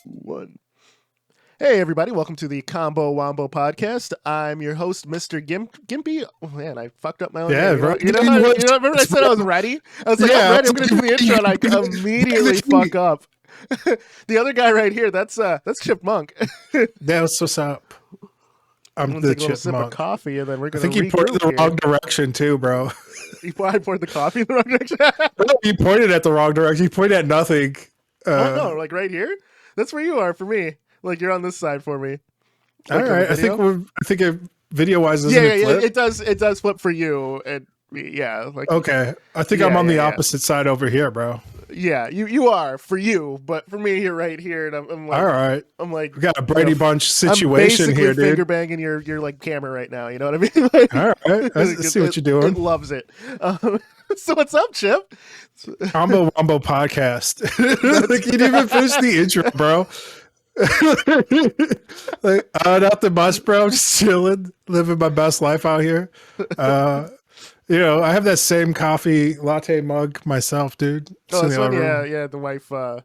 One. Hey everybody, welcome to the Combo Wombo podcast. I'm your host, Mr. Gimpy. Oh man, I fucked up my own name. Bro. Remember I said I was ready? I was like, I'm ready, I'm gonna do the intro, and I immediately fuck up. The other guy right here, that's Chipmunk. That's what's up. I'm the take a little sip of Chipmunk. coffee, and then we're I gonna think you poured it the here. wrong direction too, bro. I poured the coffee in the wrong direction. No, you pointed at the wrong direction. You pointed at nothing. Oh no, like right here? That's where you are for me. Like you're on this side for me. All right, I think video wise, yeah, it does flip for you and me. Yeah, like okay. I think I'm on the opposite side over here, bro. Yeah, you are for you, but for me, you're right here, and I'm like, all right. I'm like, we got a Brady Bunch situation I'm basically here, dude. Finger banging your like camera right now. You know what I mean? Like, all right, I see what you're doing. It loves it. So what's up, Chip? Combo Wombo podcast. Like you didn't even finish the intro, bro. Like not the much, bro. Just chilling, living my best life out here. You know, I have that same coffee latte mug myself, dude. Oh, this one, yeah. The wife. I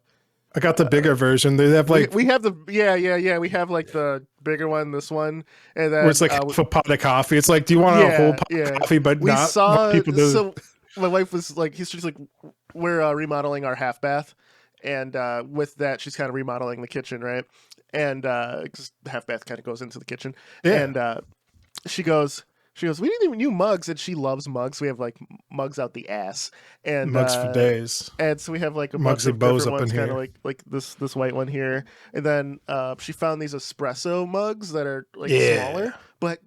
got the bigger version. They have like we have the we have like the bigger one, this one, and then where it's like half a pot of coffee. It's like, do you want a whole pot of coffee, but we not saw, what people do? So my wife was like, she's like, we're remodeling our half bath, and with that, she's kind of remodeling the kitchen, right? And because the half bath kind of goes into the kitchen, and she goes, we didn't even use mugs, and she loves mugs. We have like mugs out the ass, and mugs for days. And so we have like a mugs bunch of bows different up ones, in kind here, of like this white one here. And then she found these espresso mugs that are like smaller, but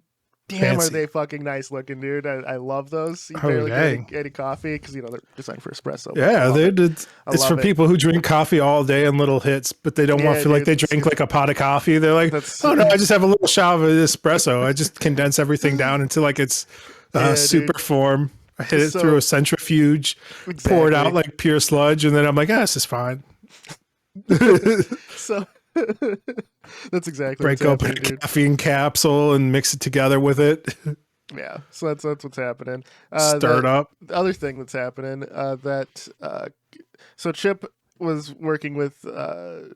damn, fancy. Are they fucking nice looking, dude? I love those. You Oh, barely dang. get any coffee because you know they're designed for espresso. Yeah, it's for people who drink coffee all day in little hits, but they don't want to feel like they drink like a pot of coffee. They're like, oh no, I just have a little shot of espresso. I just condense everything down until like it's super form. I hit it through a centrifuge, pour it out like pure sludge, and then I'm like, this is fine. So that's exactly break open a caffeine capsule and mix it together with it. Yeah, so that's what's happening. Stir it up. The other thing that's happening so Chip was working with on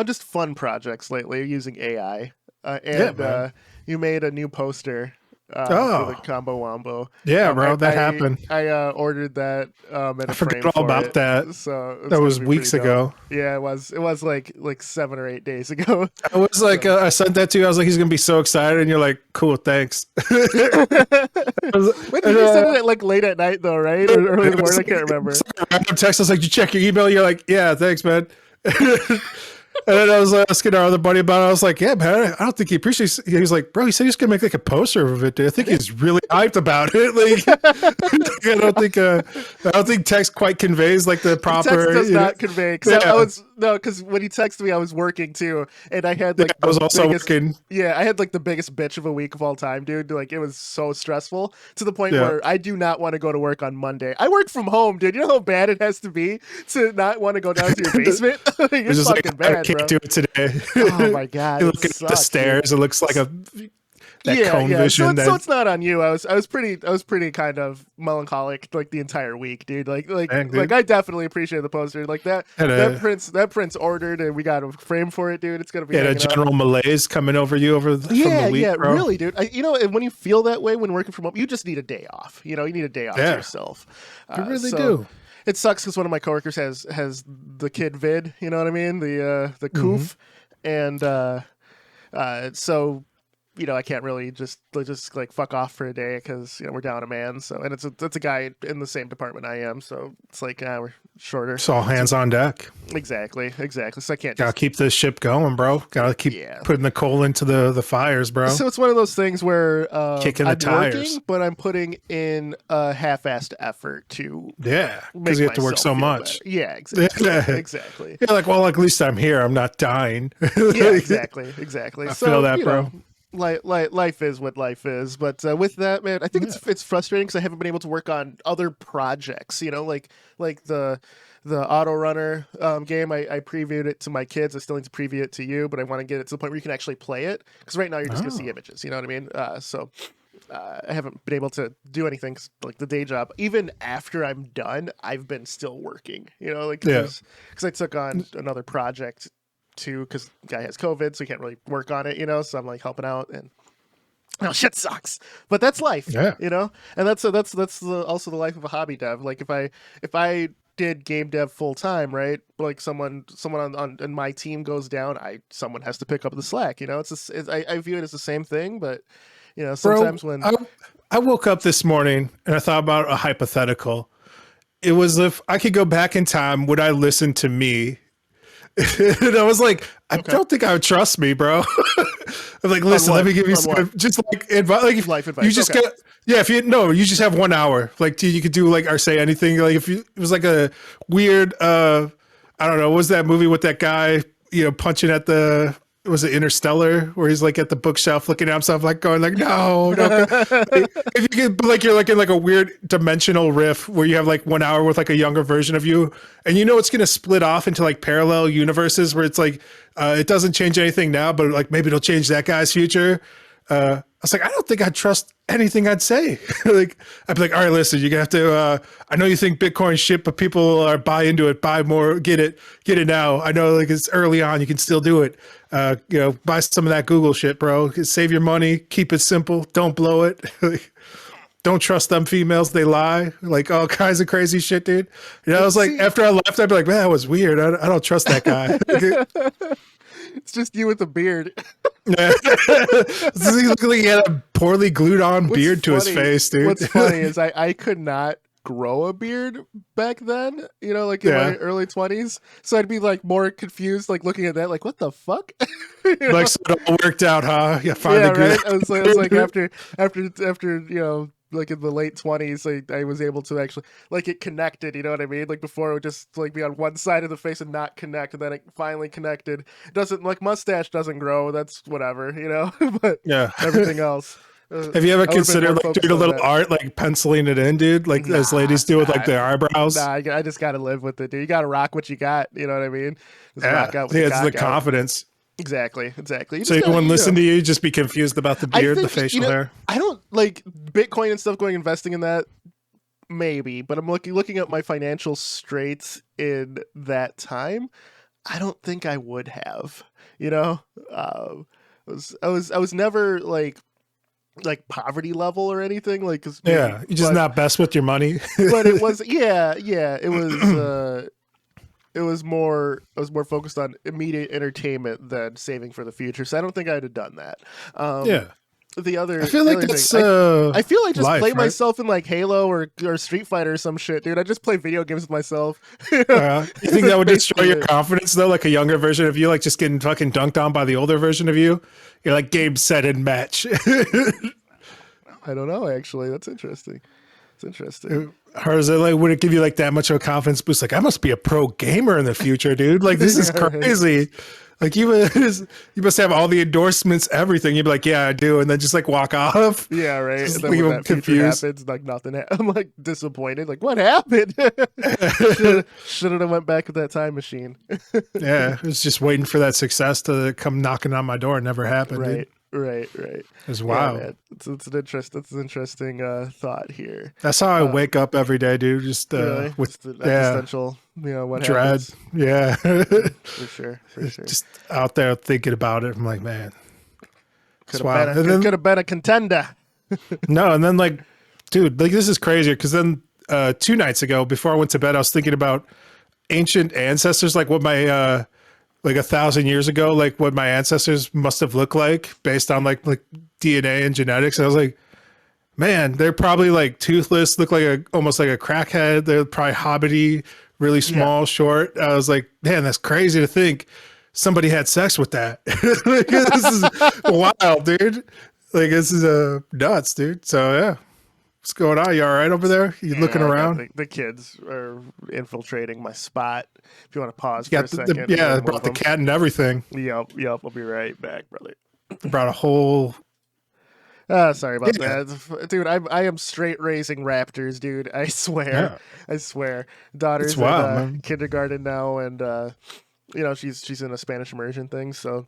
just fun projects lately using AI, and you made a new poster. For the Combo Wombo. Yeah, bro, that happened. I ordered that. I forgot all about that. So that was weeks ago. Yeah, it was. It was like 7 or 8 days ago. I was like, I sent that to you. I was like, he's gonna be so excited, and you're like, cool, thanks. When did you send it like late at night though, right? Or early in the morning? I can't remember. Like a random text. I was like, did you check your email? You're like, yeah, thanks, man. And then I was asking our other buddy about it. I was like, yeah, man, I don't think he appreciates it. He was like, bro, he said he's going to make like a poster of it, dude. I think he's really hyped about it. Like, I don't think text quite conveys like the proper. Text does not convey. Because when he texted me, I was working too. And I had like, I was also working. Yeah, I had like the biggest bitch of a week of all time, dude. Like, it was so stressful to the point where I do not want to go to work on Monday. I work from home, dude. You know how bad it has to be to not want to go down to your basement? It's fucking bad. I can't do it today. Oh my god! You look at the stairs. Dude. It looks like that cone vision. So it's not on you. I was pretty kind of melancholic like the entire week, dude. Like I definitely appreciate the poster. Like that print's ordered and we got a frame for it, dude. It's gonna be a general malaise coming over you from the week. Yeah, bro. Really, dude. And when you feel that way when working from home, you just need a day off. You know, you need a day off to yourself. You really do. It sucks because one of my coworkers has the kid vid, you know what I mean, the coof, and so you know I can't really just like fuck off for a day because you know we're down a man. So and it's a guy in the same department I am, so it's like we're shorter. It's all hands on deck. Exactly. So I can't. Gotta keep this ship going, bro. Gotta keep putting the coal into the fires, bro. So it's one of those things where kicking the tires, working, but I'm putting in a half-assed effort to because you have to work so much. Better. Yeah, exactly. Exactly. You're like, well, at least I'm here. I'm not dying. Yeah, exactly. I feel that, bro. Life is what life is, but with that, man, I think it's frustrating because I haven't been able to work on other projects. You know, like the auto runner game. I previewed it to my kids. I still need to preview it to you, but I want to get it to the point where you can actually play it because right now you're just gonna see images. You know what I mean? So I haven't been able to do anything like the day job. Even after I'm done, I've been still working. You know, like because I took on another project too because the guy has COVID, so he can't really work on it. You know, so I'm like helping out and. Oh, shit sucks, but that's life, you know, and that's also the life of a hobby dev. Like if I did game dev full time, right? Like someone on my team goes down, someone has to pick up the slack. You know, I view it as the same thing, but you know, sometimes when I woke up this morning and I thought about a hypothetical. It was if I could go back in time, would I listen to me? And I was like, I don't think I would trust me, bro. I'm like, listen, let me give you some, just like advice. Like if life advice. You just get, if you just have 1 hour. Like you could do like or say anything. Like if it was like a weird, I don't know, what was that movie with that guy, punching at was it Interstellar, where he's like at the bookshelf looking at himself, like going like, no. Like, if you could, like you're like in like a weird dimensional riff where you have like 1 hour with like a younger version of you, and it's going to split off into like parallel universes where it's like it doesn't change anything now, but like maybe it'll change that guy's future. I was like, I don't think I'd trust anything I'd say. Like, I'd be like, all right, listen, you're gonna have to, I know you think Bitcoin shit, but people are buy into it, buy more, get it now. I know like it's early on, you can still do it. Buy some of that Google shit, bro. Save your money, keep it simple, don't blow it. Don't trust them females, they lie. Like all kinds of crazy shit, dude. I was like, after I left, I'd be like, man, that was weird. I don't trust that guy. It's just you with a beard. He looked like he had a poorly glued on beard to his face, dude. What's funny is I could not grow a beard back then, like in my early 20s. So I'd be like more confused, like looking at that, like, what the fuck? Like, so it all worked out, huh? Yeah, right. I was like after, like in the late 20s, I was able to actually like it connected, you know what I mean? Like before it would just like be on one side of the face and not connect, and then it finally connected. Doesn't like mustache doesn't grow, that's whatever, but everything else. Have you ever considered like doing a little art, like penciling it in, dude? Like as ladies do with like their eyebrows? Nah, I just gotta live with it, dude. You gotta rock what you got, you know what I mean? Just rock out what it's the confidence. Exactly. So anyone listen to you, just be confused about the beard, the facial hair? I don't like Bitcoin and stuff going investing in that, maybe, but I'm looking at my financial straits in that time. I don't think I would have, I was never like poverty level or anything, like you're just not best with your money. But it was it was more focused on immediate entertainment than saving for the future. So I don't think I'd have done that. The other, I feel like that's I feel like just life, play right? myself in like Halo or Street Fighter or some shit, dude. I just play video games with myself. You think that would destroy your confidence though? Like a younger version of you, like just getting fucking dunked on by the older version of you? You're like game, set, and match. I don't know, actually. That's interesting. It's interesting. Or is it like, would it give you like that much of a confidence boost? Like, I must be a pro gamer in the future, dude. Like, this is crazy. Like, you must have all the endorsements, everything. You'd be like, yeah, I do. And then just like walk off. Yeah, right. Just and then when that confused happens, like nothing. I'm like disappointed. Like, what happened? Should have went back with that time machine. Yeah, I was just waiting for that success to come knocking on my door. It never happened. Right. Dude. Right. It's wild. Yeah, it's an interesting thought here. That's how I wake up every day, dude. Just really? With just the existential, what dread. Happens. Yeah, for sure. Just out there thinking about it. I'm like, man, could have been a contender. No, and then like, dude, like this is crazier because then 2 nights ago, before I went to bed, I was thinking about ancient ancestors, like what my like 1,000 years ago, like what my ancestors must have looked like based on like DNA and genetics. And I was like, man, they're probably like toothless, look like almost like a crackhead. They're probably hobbity, really small, short. I was like, man, that's crazy to think somebody had sex with that. Like, this is wild, dude. Like this is nuts, dude. So yeah. What's going on? You all right over there? You looking around? The kids are infiltrating my spot. If you want to pause for a second. Brought the cat and everything. Yep. I'll be right back, brother. Brought a whole... sorry about that. Dude, I am straight raising raptors, dude. I swear. Yeah. I swear. Daughter's in kindergarten now, and she's in a Spanish immersion thing, so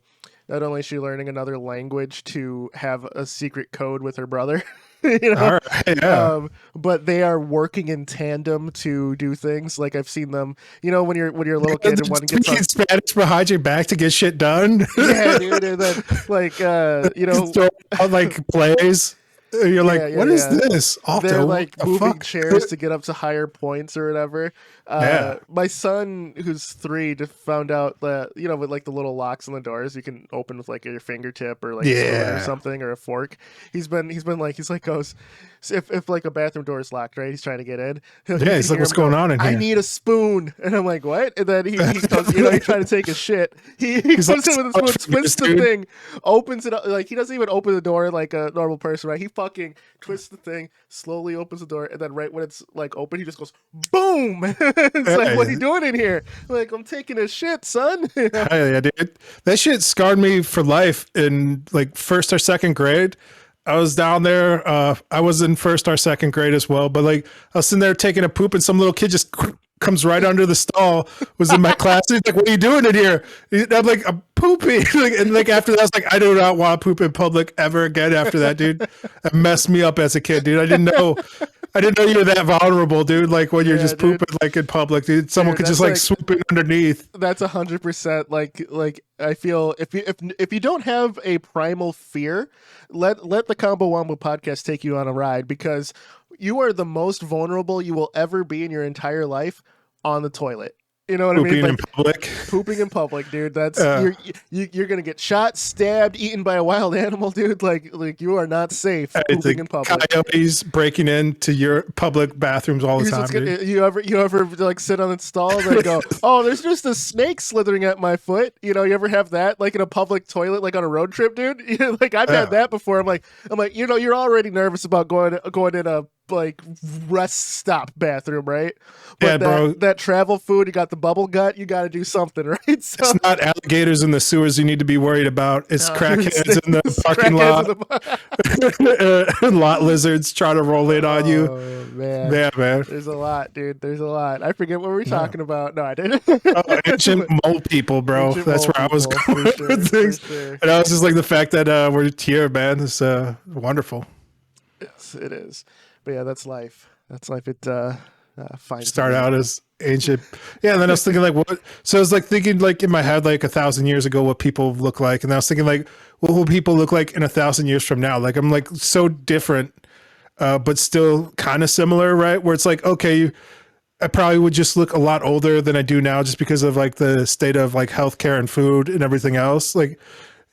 Not only is she learning another language to have a secret code with her brother, you know, right, yeah. But they are working in tandem to do things. Like I've seen them, you know, when you're a little kid and one gets on Spanish behind your back to get shit done. Yeah, dude, and then like you know, out, like plays. You're like, what is this? They're like moving chairs to get up to higher points or whatever. My son, who's 3, just found out that, you know, with like the little locks on the doors, you can open with like your fingertip or like a spoon or something or a fork. He's goes, if like a bathroom door is locked, right? He's trying to get in. He's like, what's going on in here? I need a spoon, and I'm like, what? And then he comes, you know, he's trying to take a shit. He comes in with a spoon, twists the thing, opens it up. Like he doesn't even open the door like a normal person, right? He fucking twists the thing, slowly opens the door, and then right when it's like open, he just goes boom. It's like, what are you doing in here? Like, I'm taking a shit, son. Hell yeah, dude. That shit scarred me for life in like 1st or 2nd grade. I was down there. I was in 1st or 2nd grade as well, but like I was sitting there taking a poop, and some little kid just comes right under the stall. Was in my class. He's like, "What are you doing in here?" I'm like, "I'm pooping." And like after that, I was like, "I do not want to poop in public ever again." After that, dude, it messed me up as a kid, dude. I didn't know you were that vulnerable, dude. Like when you're just pooping like in public, dude. Someone could just like swoop in underneath. That's 100%. Like I feel if you don't have a primal fear, let the Combo Wombo podcast take you on a ride, because you are the most vulnerable you will ever be in your entire life on the toilet. You know what I mean? Like, in public. Pooping in public, dude. That's you're gonna get shot, stabbed, eaten by a wild animal, dude. Like you are not safe pooping in public. Coyotes breaking into your public bathrooms all the time. Dude. You ever like sit on the stall and go, oh, there's just a snake slithering at my foot? You know, you ever have that like in a public toilet, like on a road trip, dude? Like I've had that before. I'm like, you know, you're already nervous about going in a like rest stop bathroom, right? But bro. That travel food, you got the bubble gut, you got to do something, right? So, it's not alligators in the sewers you need to be worried about. It's crackheads in the parking lot. Lot lizards trying to roll in on you. Man. Yeah, man. There's a lot, dude. There's a lot. I forget what we were talking about. No, I didn't. Ancient mole people, bro. That's where I was going with things. Sure. And I was just like, the fact that we're here, man, is wonderful. Yes, it is. But yeah, that's life. That's life. It start out as ancient. Yeah, and then I was thinking like, what? So I was like thinking like in my head like 1,000 years ago what people look like, and I was thinking like, what will people look like in 1,000 years from now? Like I'm like so different, but still kind of similar, right? Where it's like, okay, I probably would just look a lot older than I do now, just because of like the state of like healthcare and food and everything else. Like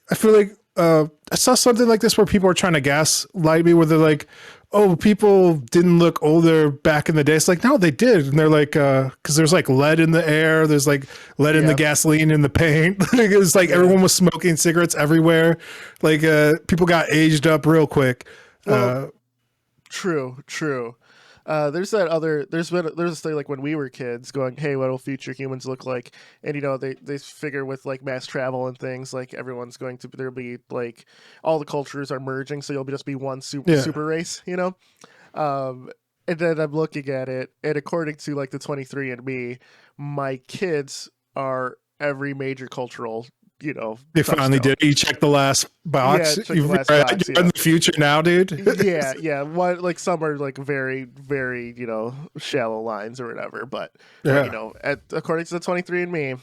I feel like I saw something like this where people are trying to gaslight me, where they're like, oh, people didn't look older back in the day. It's like, no, they did. And they're like, because there's like lead in the air. There's like lead in the gasoline in the paint. It's like everyone was smoking cigarettes everywhere. Like people got aged up real quick. Well, true. There's a thing like when we were kids going, hey, what will future humans look like? And you know, they figure with like mass travel and things, like everyone's going to, there'll be like all the cultures are merging, so you'll just be one super race, you know? And then I'm looking at it, and according to like the 23andMe, my kids are every major cultural, you know, they finally did. You checked the last box. Yeah, you're in the future now, dude. yeah. One like some are like very, very, you know, shallow lines or whatever. But you know, according to the 23andMe,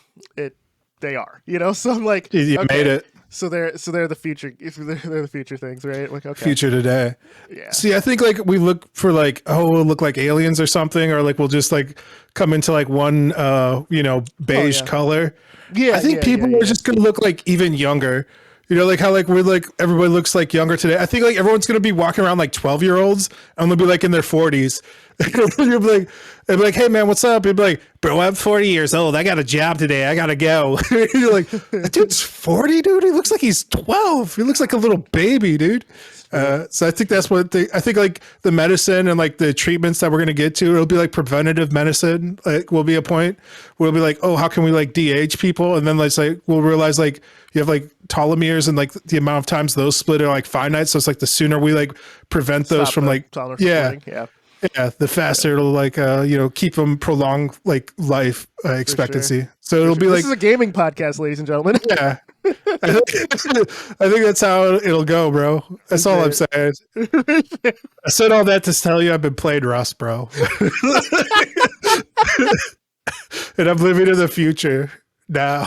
they are. You know, so I'm like, you made it. So they're the future. They're the future things, right? Like okay. Future today. Yeah. See, I think like we look for like, oh, we'll look like aliens or something, or like we'll just like come into like one you know, beige color. Yeah, I think people are just gonna look like even younger. You know, like how like we're like everybody looks like younger today. I think like everyone's gonna be walking around like 12-year-olds and they'll be like in their 40s. You'll be like, hey man, what's up? You'll be like, bro, I'm 40 years old. I got a job today. I gotta go. You're like, that dude's 40, dude. He looks like he's 12. He looks like a little baby, dude. So I think that's what I think like the medicine and like the treatments that we're going to get to, it'll be like preventative medicine. Like will be a point where we'll be like, oh, how can we like de-age people? And then let's like, we'll realize like you have like telomeres and like the amount of times those split are like finite. So it's like the sooner we like prevent those from like, the faster it'll like, you know, keep them prolonged like life expectancy. Sure. So it'll be like, this is a gaming podcast, ladies and gentlemen. I think that's how it'll go, bro. That's all I'm saying. I said all that to tell you I've been playing Rust, bro. And I'm living in the future now.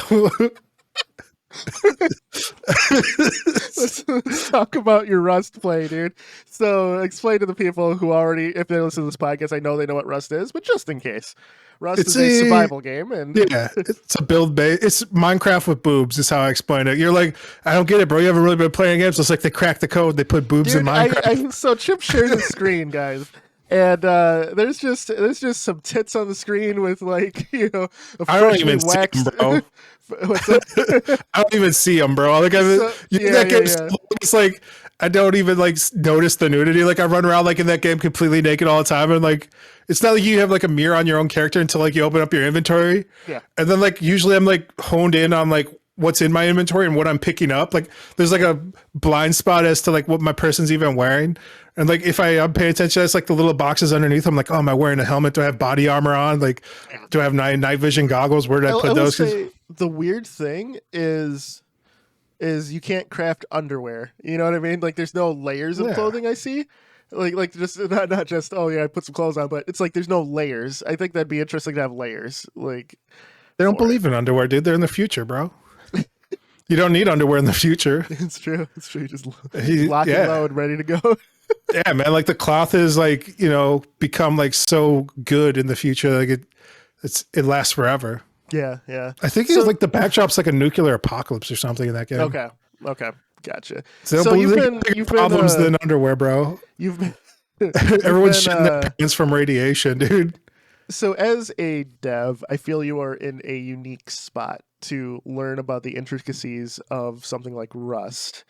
Let's talk about your Rust play, dude. So explain to the people who already, if they listen to this podcast, I know they know what Rust is, but just in case. Rust is a survival game, and yeah, it's a build base. It's Minecraft with boobs, is how I explain it. You're like, I don't get it, bro. You haven't really been playing games. It's like they cracked the code, they put boobs in Minecraft. So Chip shares the screen, guys. And there's just some tits on the screen with like, a I don't even see them, bro. What's that? I don't even see them, bro. Like it's like I don't even like notice the nudity. Like I run around like in that game completely naked all the time, and like it's not like you have like a mirror on your own character until like you open up your inventory. Yeah. And then like usually I'm like honed in on like what's in my inventory and what I'm picking up. Like there's like a blind spot as to like what my person's even wearing. And like if I'm paying attention, that's like the little boxes underneath. I'm like, oh, am I wearing a helmet? Do I have body armor on? Like, do I have night vision goggles? Where did I put those? The weird thing is you can't craft underwear. You know what I mean? Like there's no layers of clothing I see. Like just not just, oh yeah, I put some clothes on, but it's like there's no layers. I think that'd be interesting to have layers. Like they don't believe in underwear, dude. They're in the future, bro. You don't need underwear in the future. It's true. It's true. Just lock and load, ready to go. Yeah, man. Like the cloth is like, become like so good in the future. Like it lasts forever. Yeah, yeah. I think it's like the backdrop's like a nuclear apocalypse or something in that game. Okay, gotcha. So you've been problems than underwear, bro. You've been everyone's shitting their pants from radiation, dude. So as a dev, I feel you are in a unique spot to learn about the intricacies of something like Rust.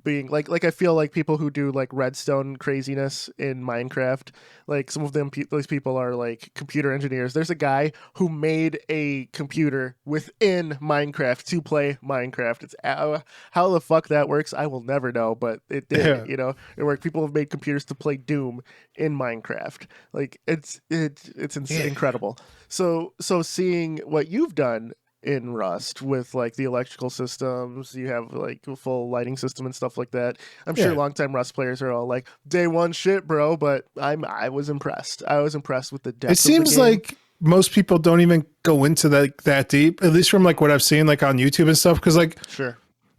Being like I feel like people who do like redstone craziness in Minecraft, like some of those people are like computer engineers. There's a guy who made a computer within Minecraft to play Minecraft. It's how the fuck that works, I will never know, but it did. Yeah. It worked. People have made computers to play Doom in Minecraft. Like it's incredible. So seeing what you've done in Rust with like the electrical systems, you have like a full lighting system and stuff like that. I'm sure longtime Rust players are all like, day one shit, bro, but I was impressed. I was impressed with the depth. It seems like most people don't even go into that deep, at least from like what I've seen like on YouTube and stuff. Cause like, sure,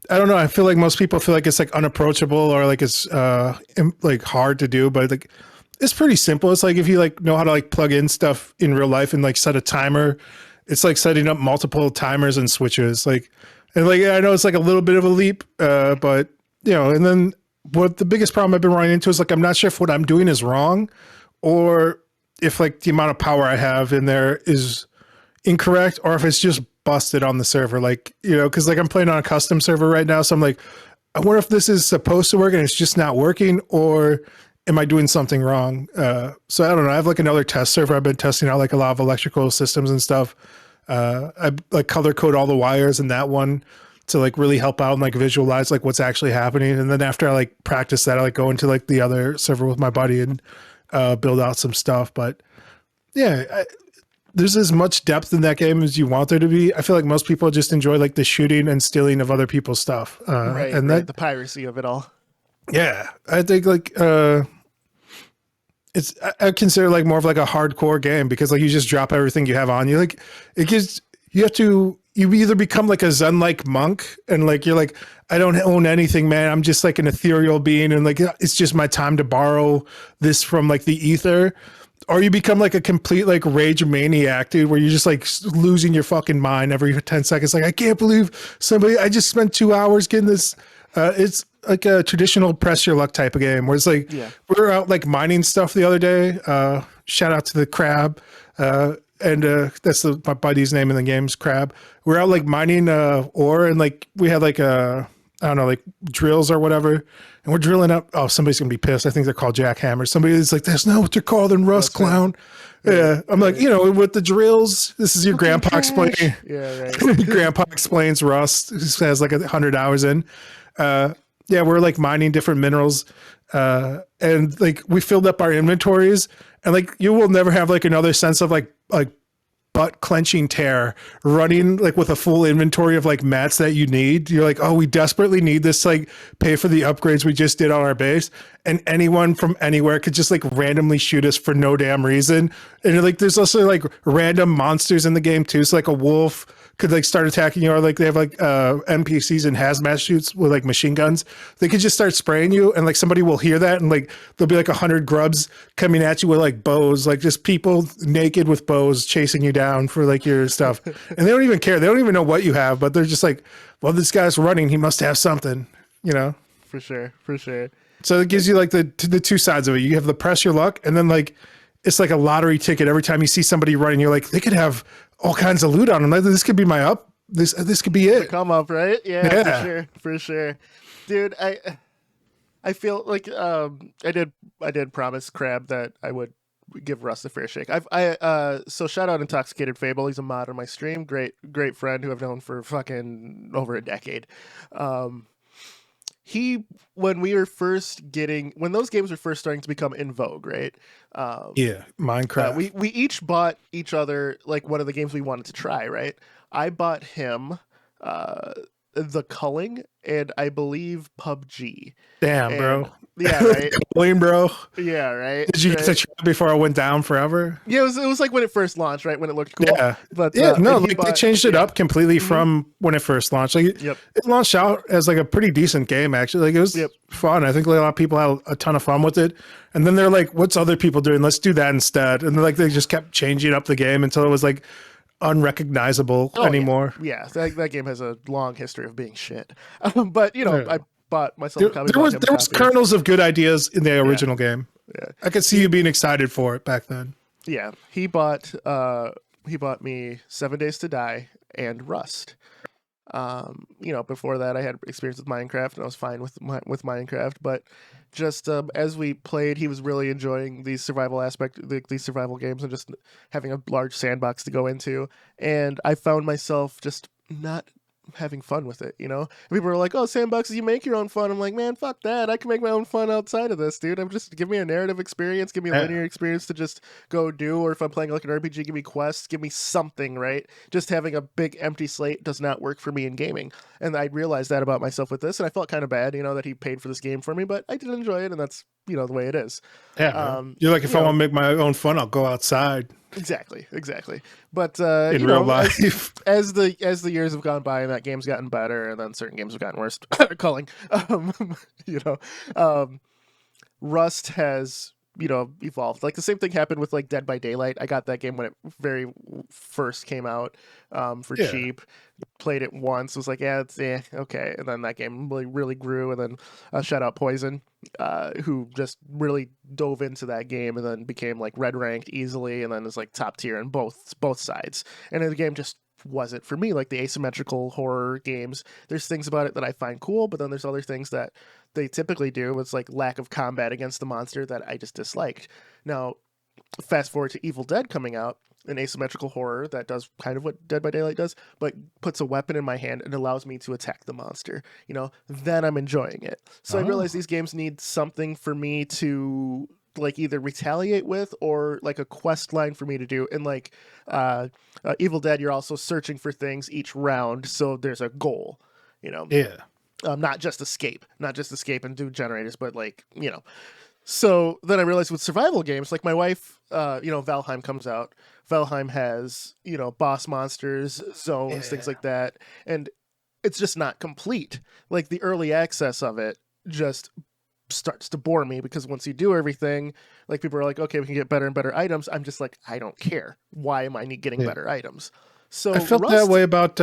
I don't know. I feel like most people feel like it's like unapproachable or like it's like hard to do, but like it's pretty simple. It's like if you like know how to like plug in stuff in real life and like set a timer. It's like setting up multiple timers and switches. Like, and like, I know it's like a little bit of a leap, but and then what the biggest problem I've been running into is like, I'm not sure if what I'm doing is wrong or if like the amount of power I have in there is incorrect or if it's just busted on the server. Like, cause like I'm playing on a custom server right now. So I'm like, I wonder if this is supposed to work and it's just not working, or am I doing something wrong? So I don't know. I have like another test server. I've been testing out like a lot of electrical systems and stuff. I like color code all the wires in that one to like really help out and like visualize like what's actually happening. And then after I like practice that, I like go into like the other server with my buddy and build out some stuff. But yeah, there's as much depth in that game as you want there to be. I feel like most people just enjoy like the shooting and stealing of other people's stuff. And the piracy of it all. Yeah, I think like I consider like more of like a hardcore game because like you just drop everything you have on you. Like you either become like a Zen-like monk and like you're like, I don't own anything, man. I'm just like an ethereal being and like it's just my time to borrow this from like the ether. Or you become like a complete like rage maniac, dude, where you're just like losing your fucking mind every 10 seconds. Like, I can't believe I just spent 2 hours getting this. It's like a traditional press your luck type of game where it's like, we were out like mining stuff the other day. Shout out to the Crab. And that's my buddy's name in the game's Crab. We're out like mining ore and like we had like I don't know, like drills or whatever. And we're drilling up. Oh, somebody's going to be pissed. I think they're called jackhammers. Somebody's like, that's not what they're called in Rust, clown. Right. Yeah. I'm like, with the drills, this is your grandpa explaining. Yeah, right. Grandpa explains Rust. He has like 100 hours in. We're like mining different minerals. And like we filled up our inventories and like you will never have like another sense of like butt clenching tear running like with a full inventory of like mats that you need. You're like, oh, we desperately need this, like pay for the upgrades we just did on our base. And anyone from anywhere could just like randomly shoot us for no damn reason. And like, there's also like random monsters in the game too. So like a wolf could like start attacking you, or like they have like NPCs in hazmat suits with like machine guns. They could just start spraying you, and like somebody will hear that, and like there'll be like 100 grubs coming at you with like bows, like just people naked with bows chasing you down for like your stuff. And they don't even care. They don't even know what you have, but they're just like, well, this guy's running. He must have something, you know? For sure. For sure. So it gives you like the two sides of it. You have the press your luck, and then like it's like a lottery ticket. Every time you see somebody running, you're like, they could have all kinds of loot on them. Like, this could be my up. This could be it. The come up, right? Yeah, for sure. Dude, I feel like I did promise Crab that I would give Russ a fair shake. So shout out Intoxicated Fable. He's a mod on my stream. Great friend who I've known for fucking over a decade. When those games were first starting to become in vogue, right? Minecraft. We each bought each other like one of the games we wanted to try, right? I bought him The Culling and I believe PUBG. Damn, bro. Yeah, right. Culling, bro. Yeah, right. Did you get to try before I went down forever? Yeah, it was like when it first launched, right? When it looked cool. Yeah, but they changed it up completely from when it first launched. Like, it launched out as like a pretty decent game, actually. Like, it was fun. I think like a lot of people had a ton of fun with it. And then they're like, "What's other people doing? Let's do that instead." And like they just kept changing up the game until it was like unrecognizable anymore. Yeah, that game has a long history of being shit. But you know, I bought myself a copy. There was kernels of good ideas in the original game. Yeah, I could see you being excited for it back then. Yeah, he bought me 7 Days to Die and Rust. Before that I had experience with Minecraft and I was fine with Minecraft, but just as we played, he was really enjoying the survival aspect, these survival games, and just having a large sandbox to go into. And I found myself just not having fun with it, you know? And people are like, "Oh, sandboxes, you make your own fun." I'm like, man, fuck that. I can make my own fun outside of this, dude. Give me a narrative experience, give me a linear experience to just go do, or if I'm playing like an RPG, give me quests, give me something, right? Just having a big empty slate does not work for me in gaming. And I realized that about myself with this, and I felt kind of bad, you know, that he paid for this game for me, but I did enjoy it, and that's, you know, the way it is. Yeah. You're like, if I want to make my own fun, I'll go outside. Exactly. But in real life, as the years have gone by and that game's gotten better, and then certain games have gotten worse. Culling, Rust has evolved. Like the same thing happened with like Dead by Daylight. I got that game when it very first came out for cheap. Played it once, was like, okay, and then that game really grew, and then shout out Poison, who just really dove into that game and then became like red ranked easily, and then is like top tier in both sides. And the game just wasn't for me. Like the asymmetrical horror games, there's things about it that I find cool, but then there's other things that they typically do. It's like lack of combat against the monster that I just disliked. Now, fast forward to Evil Dead coming out, an asymmetrical horror that does kind of what Dead by Daylight does, but puts a weapon in my hand and allows me to attack the monster. Then I'm enjoying it. So I realize these games need something for me to like either retaliate with, or like a quest line for me to do. And like Evil Dead, you're also searching for things each round, so there's a goal. Not just escape and do generators, but like, So then I realized with survival games, like my wife, Valheim comes out. Valheim has, boss monsters, zones, things like that. And it's just not complete. Like the early access of it just starts to bore me, because once you do everything, like people are like, okay, we can get better and better items. I'm just like, I don't care. Why am I getting better items? So I felt that way about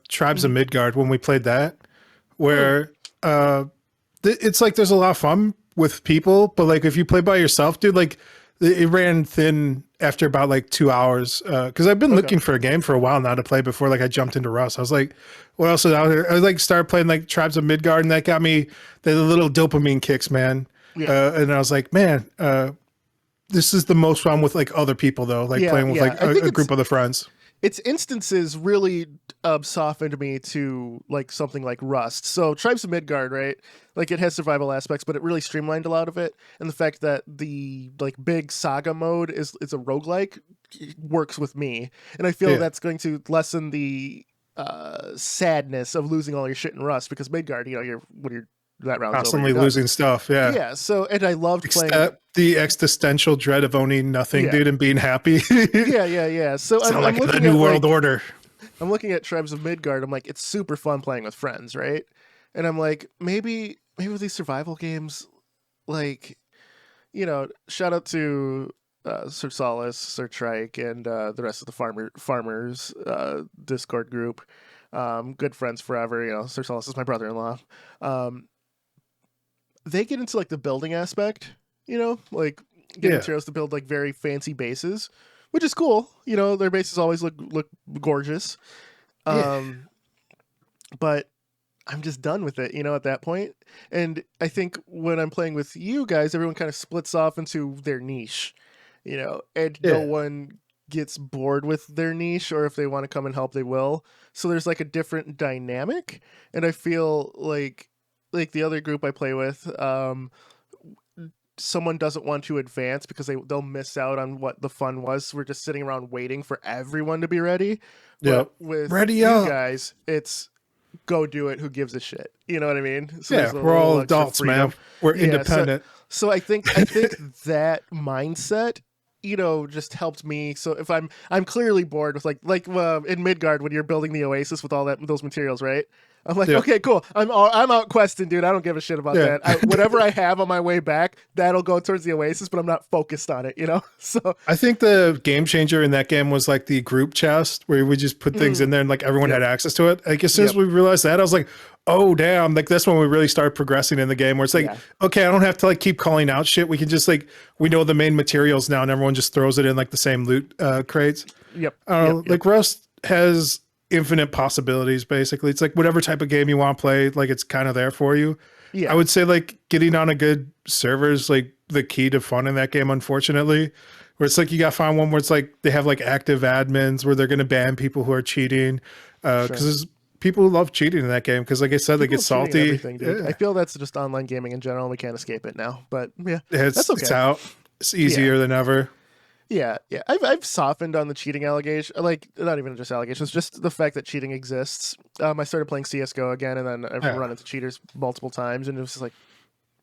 Tribes of Midgard when we played that, where it's like there's a lot of fun with people, but like if you play by yourself, dude, like it ran thin after about like 2 hours. Because I've been looking for a game for a while now to play before like I jumped into Rust. I was like, what else is out here? I like started playing like Tribes of Midgard, and that got me the little dopamine kicks, man. And I was like, man, this is the most fun with like other people though, like playing with like a group of the friends. Its instances really softened me to like something like Rust. So Tribes of Midgard, right? Like it has survival aspects, but it really streamlined a lot of it. And the fact that the like big saga mode is a roguelike works with me, and I feel that's going to lessen the sadness of losing all your shit in Rust, because Midgard, when you're that round's constantly over, losing stuff. Yeah. So, and I loved playing the existential dread of owning nothing, dude, and being happy. yeah. So I'm like looking the New World Order. I'm looking at Tribes of Midgard. I'm like, it's super fun playing with friends, right? And I'm like, maybe with these survival games, like, shout out to Sir Solace, Sir Trike, and the rest of the farmers Discord group. Good friends forever. Sir Solace is my brother-in-law. They get into like the building aspect, like getting materials to build like very fancy bases, which is cool. Their bases always look gorgeous. But I'm just done with it, at that point. And I think when I'm playing with you guys, everyone kind of splits off into their niche, and no one gets bored with their niche, or if they want to come and help, they will. So there's like a different dynamic. And I feel like the other group I play with, someone doesn't want to advance because they'll miss out on what the fun was. So we're just sitting around waiting for everyone to be ready. But with you guys, it's go do it. Who gives a shit? You know what I mean? So we're all adults, man. We're independent. So I think that mindset, just helped me. So if I'm clearly bored with like in Midgard when you're building the Oasis with all those materials, right? I'm like, okay, cool. I'm out questing, dude. I don't give a shit about that. Whatever I have on my way back, that'll go towards the Oasis, but I'm not focused on it, So I think the game changer in that game was like the group chest where we just put things in there and like everyone had access to it. Like as soon as we realized that, I was like, oh damn, like that's when we really started progressing in the game, where it's like, okay, I don't have to like keep calling out shit. We can just like, we know the main materials now and everyone just throws it in like the same loot crates. Like Rust has infinite possibilities. Basically, it's like whatever type of game you want to play, like it's kind of there for you. I would say like getting on a good server is like the key to fun in that game, unfortunately, where it's like you got to find one where it's like they have like active admins where they're going to ban people who are cheating, because there's people who love cheating in that game, because like I said, they get salty. I feel that's just online gaming in general. We can't escape it now, but that's okay. It's out. It's easier than ever. Yeah. I've softened on the cheating allegation, like not even just allegations, just the fact that cheating exists. I started playing CS:GO again, and then I've run into cheaters multiple times, and it was just like,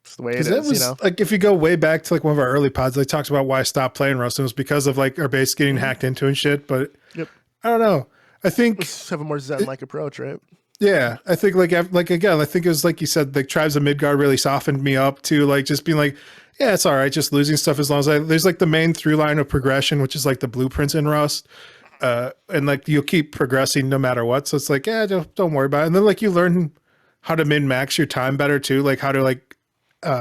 it's the way it is. Like if you go way back to like one of our early pods, they talked about why I stopped playing Rust, and it was because of like our base getting hacked into and shit. But I don't know. I think let's have a more Zen-like approach, right? Yeah, I think like again, I think it was like you said, like Tribes of Midgard really softened me up to like just being like, yeah, it's all right, just losing stuff as long as there's like the main through line of progression, which is like the blueprints in Rust, and like you'll keep progressing no matter what. So it's like, yeah, don't worry about it. And then like you learn how to min max your time better too, like how to like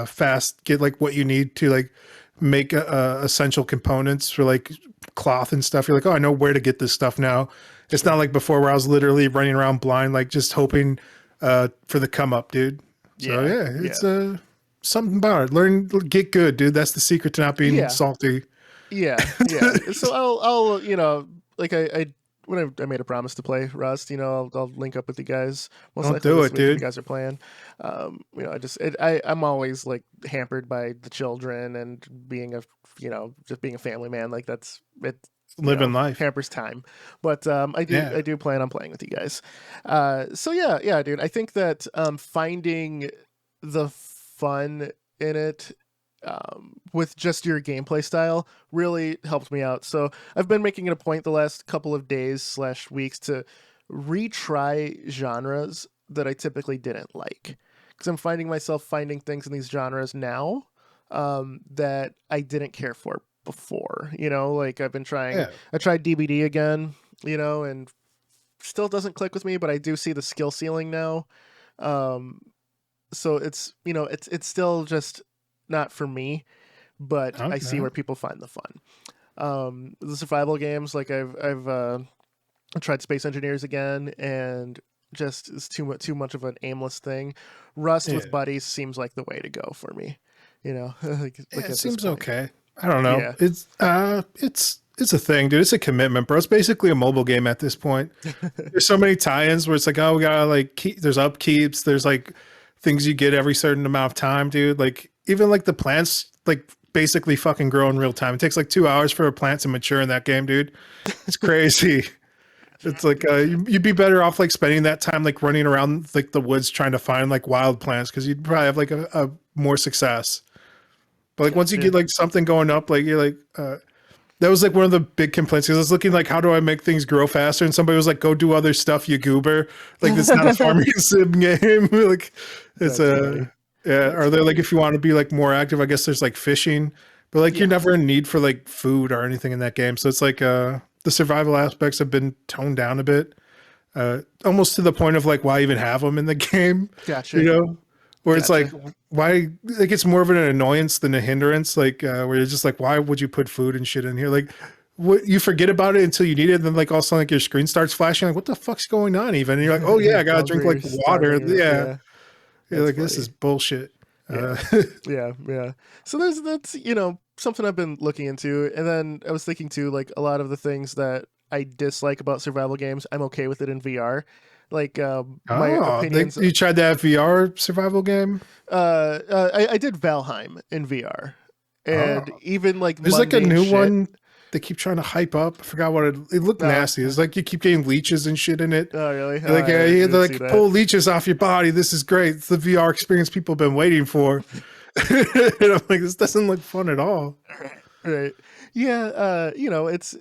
fast get like what you need to like make essential components for like cloth and stuff. You're like, oh, I know where to get this stuff now. It's not like before where I was literally running around blind, like just hoping for the come up, dude. So it's something about it. Get good, dude. That's the secret to not being salty. Yeah. So I'll like I when I made a promise to play Rust, I'll link up with you guys. Don't do it, dude. You guys are playing. I'm always like hampered by the children and being just being a family man. Like that's it. Living life hampers time, but I do plan on playing with you guys. So yeah, dude. I think that finding the fun in it with just your gameplay style really helped me out. So I've been making it a point the last couple of days / weeks to retry genres that I typically didn't like, because I'm finding myself finding things in these genres now that I didn't care for before. Like I've been trying. I tried DBD again, and still doesn't click with me, but I do see the skill ceiling now. So it's it's still just not for me, but I see where people find the fun. The survival games, like I've tried Space Engineers again, and just it's too much of an aimless thing. Rust with buddies seems like the way to go for me. It seems okay. I don't know. Yeah. It's a thing, dude. It's a commitment, bro. It's basically a mobile game at this point. There's so many tie-ins where it's like, oh, we gotta like there's upkeeps, there's like things you get every certain amount of time, dude. Like even like the plants, like basically fucking grow in real time. It takes like 2 hours for a plant to mature in that game, dude. It's crazy. It's like you'd be better off like spending that time like running around like the woods trying to find like wild plants, because you'd probably have like a more success. But like once you get like something going up, like you're like that was like one of the big complaints, because I was looking like, how do I make things grow faster? And somebody was like, go do other stuff, you goober. Like it's not a farming sim game. Like it's yeah. Or they're like, if you want to be like more active, I guess there's like fishing, but like you're never in need for like food or anything in that game. So it's like the survival aspects have been toned down a bit, almost to the point of like, why even have them in the game? Gotcha. You know, where it's like, why? Like it's more of an annoyance than a hindrance. Like where it's just like, why would you put food and shit in here? Like, what, you forget about it until you need it, and then like all of a sudden like your screen starts flashing. Like, what the fuck's going on? Even and you're like, oh yeah, I gotta drink like water. Yeah. You're like, this is bullshit. Yeah. So that's something I've been looking into, and then I was thinking too, like a lot of the things that I dislike about survival games, I'm okay with it in VR. Like my opinions. You tried that VR survival game? I did Valheim in VR, and even like there's like a new one they keep trying to hype up. I forgot what it looked nasty. It's like you keep getting leeches and shit in it. Oh really? Like they're like, pull leeches off your body. This is great. It's the VR experience people have been waiting for. And I'm like, this doesn't look fun at all. Right. Yeah. It's.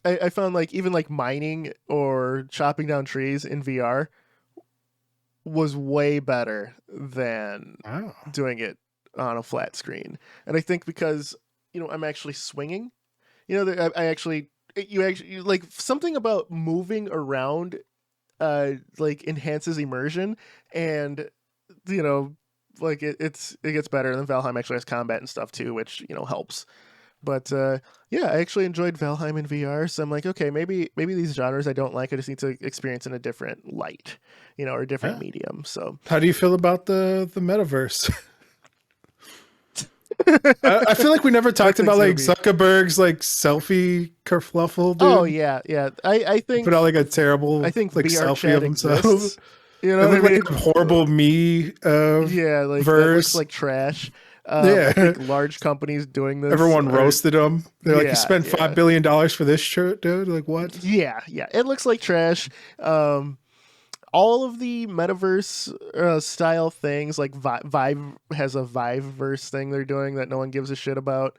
I found like even like mining or chopping down trees in VR was way better than doing it on a flat screen. And I think because I'm actually swinging. You like something about moving around, like enhances immersion, and like it gets better. And then Valheim actually has combat and stuff too, which helps. But yeah, I actually enjoyed Valheim in VR. So I'm like, okay, maybe these genres I don't like, I just need to experience in a different light, or a different medium. So how do you feel about the metaverse? I feel like we never talked about like Zuckerberg's like selfie kerfluffle, dude. Oh yeah. I think put out like a terrible like VR selfie of himself. You know what I mean? Like a horrible me like verse. That looks like trash. I think large companies doing this. Everyone roasted him. They're like, you spent $5 billion for this shirt, dude. Like what? Yeah. It looks like trash. All of the metaverse style things, like Vive has a Viveverse thing they're doing that no one gives a shit about.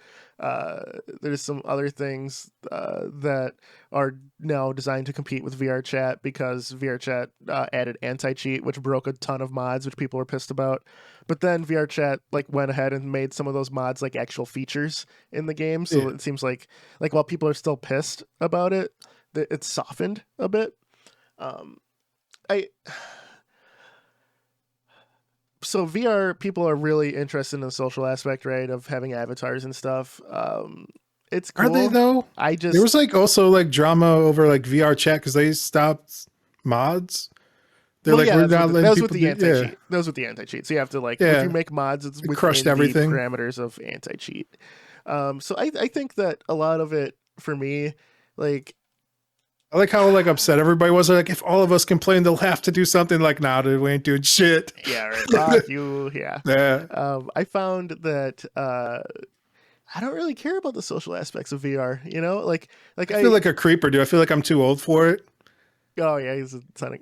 There's some other things that are now designed to compete with VRChat, because VRChat added anti-cheat, which broke a ton of mods, which people were pissed about. But then VRChat like went ahead and made some of those mods like actual features in the game. So it seems like while people are still pissed about it, it's softened a bit. So VR people are really interested in the social aspect, right, of having avatars and stuff. It's cool. Are they though? There was like also like drama over like VR chat because they stopped mods. They're we're not letting people do anti-cheat. Those with the anti-cheat. So you have to if you make mods, it's within crushed everything. The parameters of anti-cheat. So I think that a lot of it for me, like. I like how like upset everybody was. Like, if all of us complain, they'll have to do something. Like, nah, dude, we ain't doing shit. Yeah, right. Fuck you. Yeah. I found that I don't really care about the social aspects of VR. I feel like a creeper, dude. I feel like I'm too old for it. Oh yeah, he's a ton of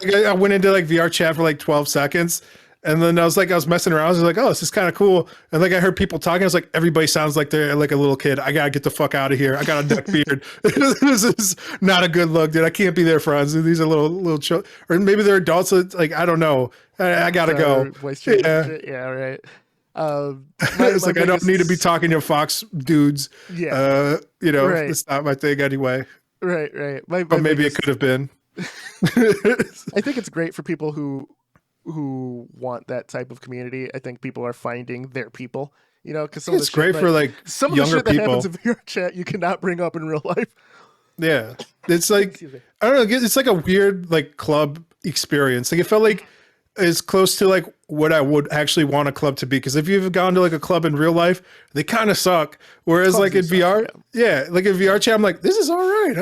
like I went into like VR chat for like 12 seconds. And then I was messing around. I was like, oh, this is kind of cool. And like I heard people talking. I was like, everybody sounds like they're like a little kid. I gotta get the fuck out of here. I got a duck beard. This is not a good look, dude. I can't be their friends. These are little children, or maybe they're adults. Like I don't know. I gotta go. Yeah, right. It's like I don't need to be talking to Fox dudes. Yeah, right. It's not my thing anyway. Right. But maybe it could have been. I think it's great for people who want that type of community. I think people are finding their people, because it's great for like some younger of the shit people. That happens in VR chat you cannot bring up in real life. Yeah, it's like I don't know. It's like a weird like club experience. Like it felt like it's close to like what I would actually want a club to be. Because if you've gone to like a club in real life, they kind of suck. Whereas like in VR, like in VR chat, I'm like, this is all right.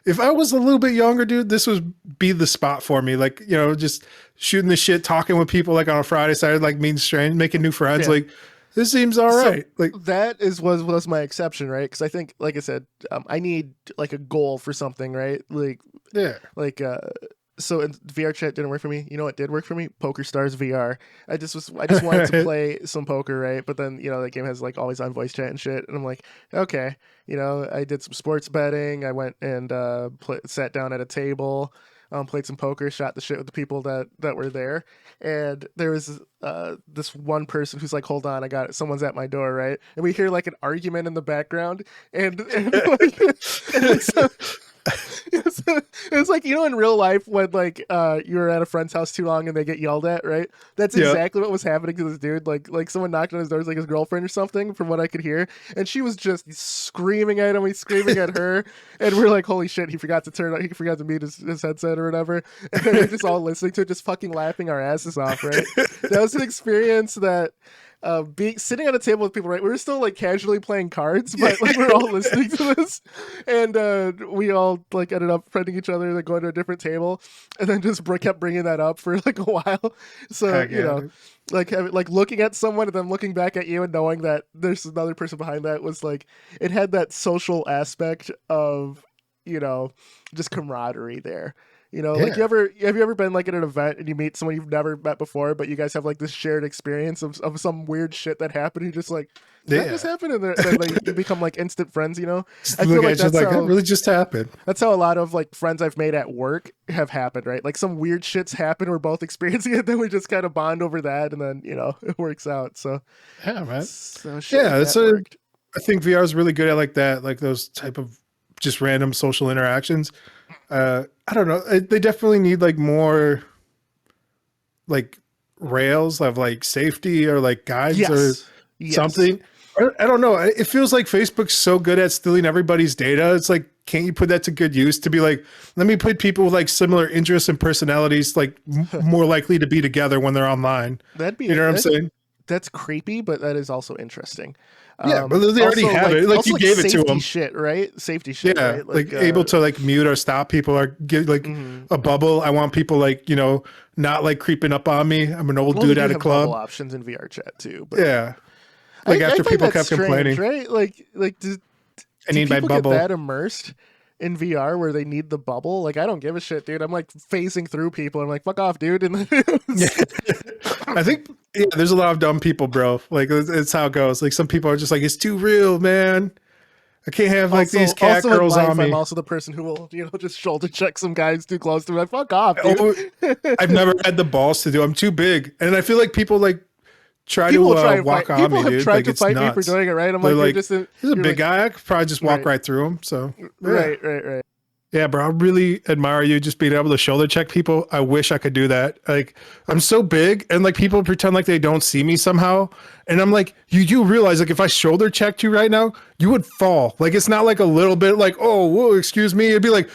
If I was a little bit younger, dude, this would be the spot for me. Like, just shooting the shit, talking with people like on a Friday, Saturday, like meeting strangers, making new friends. Like this seems all right. Like that was my exception, right? Because I think, like I said, I need like a goal for something, right? Yeah. Like so VR chat didn't work for me. You know what did work for me? Poker Stars VR. I just wanted to play some poker, right? But then, that game has like always on voice chat and shit, and I'm like, okay, I did some sports betting. I went and sat down at a table, played some poker, shot the shit with the people that were there, and there was this one person who's like, hold on, I got it. Someone's at my door, right? And we hear like an argument in the background, and like, and so, it's like, in real life when like you're at a friend's house too long and they get yelled at, right? That's exactly what was happening to this dude. Like someone knocked on his door, like his girlfriend or something, from what I could hear, and she was just screaming at him, he's screaming at her, and we're like, holy shit, he forgot to mute his headset or whatever, and then we're just all listening to it, just fucking laughing our asses off, right? That was an experience that sitting at a table with people, right? We were still like casually playing cards, but like we're all listening to this, and we all like ended up friending each other, like going to a different table, and then just kept bringing that up for like a while. So like looking at someone and then looking back at you and knowing that there's another person behind that was like, it had that social aspect of just camaraderie there. Like have you ever been like at an event and you meet someone you've never met before, but you guys have like this shared experience of some weird shit that happened? You just like, did that just happen? And then like, you become like instant friends, I feel like that's how, that really just happened. That's how a lot of like friends I've made at work have happened, right? Like some weird shit's happened, we're both experiencing it, then we just kind of bond over that, and then it works out. So yeah, man. So I think VR is really good at like that, like those type of just random social interactions. I don't know. They definitely need like more like rails of like safety or like guides or something. I don't know. It feels like Facebook's so good at stealing everybody's data. It's like, can't you put that to good use to be like, let me put people with like similar interests and personalities like more likely to be together when they're online. That'd be, what I'm saying? That's creepy, but that is also interesting. Yeah, but they already have it. Like you gave it to them. Shit, right? Safety shit. Yeah, right? like able to like mute or stop people or give like a bubble. I want people like not like creeping up on me. I'm an old dude at a club. Bubble options in VR chat too. But yeah, like after people kept complaining, right? Like do people get that immersed in VR where they need the bubble? Like I don't give a shit, dude. I'm like phasing through people. I'm like, fuck off, dude. And then I think there's a lot of dumb people, bro. Like it's how it goes. Like some people are just like, it's too real, man. I can't have like these cat girls on me. I'm also the person who will, just shoulder check some guys too close to me. Like, fuck off, dude. I've never had the balls to do. I'm too big, and I feel like people like try to walk on me. People have tried like, to fight me for doing it, right? I'm like, he's a big guy. I could probably just walk right through him. So right. Yeah, bro, I really admire you just being able to shoulder check people. I wish I could do that. Like, I'm so big, and like people pretend like they don't see me somehow. And I'm like, you do realize like if I shoulder checked you right now, you would fall. Like it's not like a little bit like, oh, whoa, excuse me. It'd be like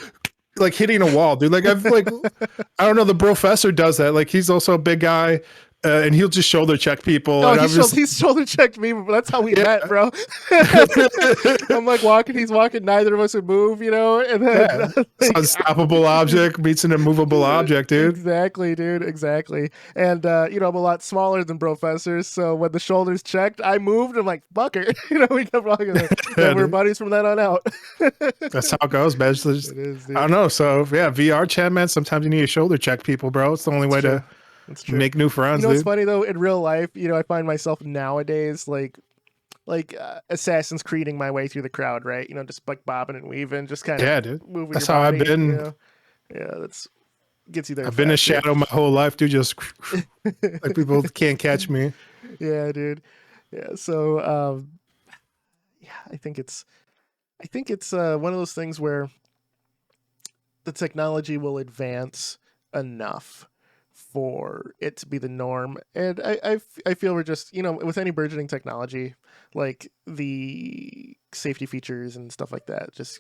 hitting a wall, dude. Like I've like I don't know, the professor does that. Like he's also a big guy. And he'll just shoulder check people. No, he's shoulder checked me, but that's how we met, bro. I'm like walking, he's walking, neither of us would move, and then it's an unstoppable object meets an immovable object, dude. Exactly, dude, exactly. And I'm a lot smaller than professors, so when the shoulders checked, I moved. I'm like, fucker, we kept walking. We're buddies from then on out. That's how it goes, man. It is, dude. I don't know. So yeah, VR chat, man. Sometimes you need to shoulder check people, bro. It's the only way to. That's true. Make new friends. What's funny though? In real life, I find myself nowadays like Assassin's Creeding my way through the crowd, right? Just like bobbing and weaving, just kind of dude. Moving. That's your how body, I've been. Yeah, that's gets you there. I've been a shadow my whole life, dude. Just like people can't catch me. Yeah, dude. Yeah. So, I think it's one of those things where the technology will advance enough for it to be the norm, and I feel we're just with any burgeoning technology, like the safety features and stuff like that just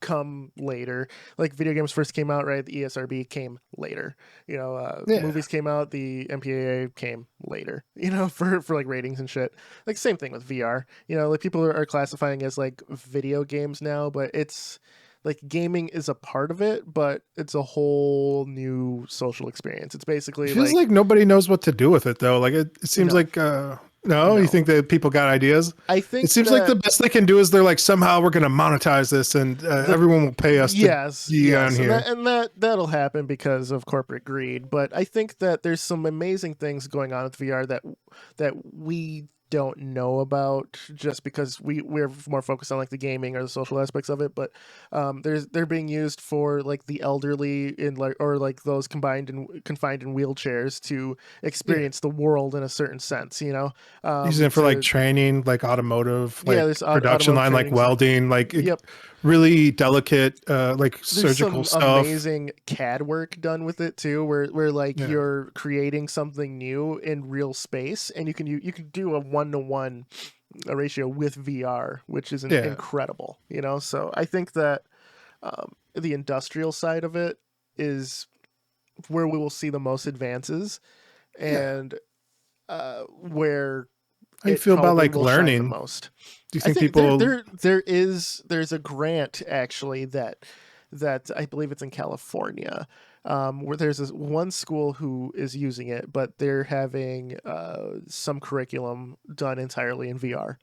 come later. Like video games first came out, right? The ESRB came later. Movies came out, the MPAA came later. For like ratings and shit. Like same thing with VR. Like people are classifying as like video games now, but it's like gaming is a part of it, but it's a whole new social experience. It's basically it feels like nobody knows what to do with it though. Like it seems like No, you think that people got ideas? I think it seems like the best they can do is they're like, somehow we're going to monetize this and everyone will pay us to be on here. And that'll happen because of corporate greed. But I think that there's some amazing things going on with VR that we don't know about just because we're more focused on like the gaming or the social aspects of it, but they're being used for like the elderly in like, or like those confined in wheelchairs to experience the world in a certain sense, you know. Using it for like training, like automotive, like production line, like welding, like really delicate like there's surgical some stuff. Amazing CAD work done with it too, where like you're creating something new in real space, and you can do a 1-to-1 ratio with VR, which is incredible, you know. So I think that the industrial side of it is where we will see the most advances, and where how do you feel about like learning the most? Do you think people there's a grant actually that I believe it's in California, where there's this one school who is using it, but they're having some curriculum done entirely in VR.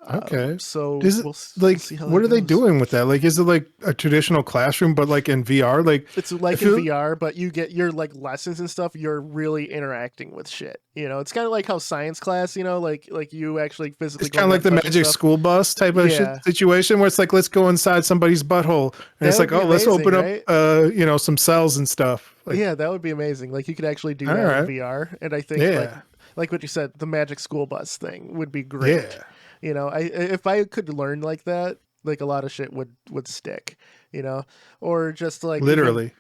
Okay. So is it we'll see how what are they doing with that? Like, is it like a traditional classroom, but like in VR? Like it's like in VR, but you get your like lessons and stuff. You're really interacting with shit. You know, it's kind of like how science class, you know, like you actually physically. It's kind of like the Magic School Bus type of situation where it's like, let's go inside somebody's butthole, and it's like, oh, let's open up, you know, some cells and stuff. Like, yeah, that would be amazing. Like you could actually do that in VR, and I think like what you said, the Magic School Bus thing would be great. Yeah. You know, if I could learn like that, like a lot of shit would stick, you know, or just like literally,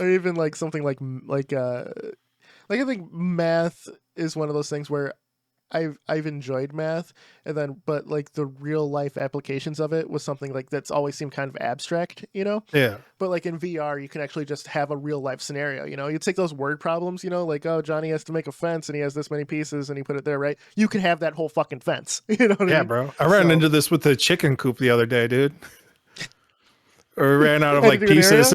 or even like something like I think math is one of those things where I've enjoyed math, and then but like the real life applications of it was something like that's always seemed kind of abstract, you know. Yeah. But like in VR, you can actually just have a real life scenario. You know, you take those word problems, you know, like, oh, Johnny has to make a fence and he has this many pieces and he put it there, right? You can have that whole fucking fence. You know what I mean? Bro. I ran into this with the chicken coop the other day, dude. Or we ran out of like pieces.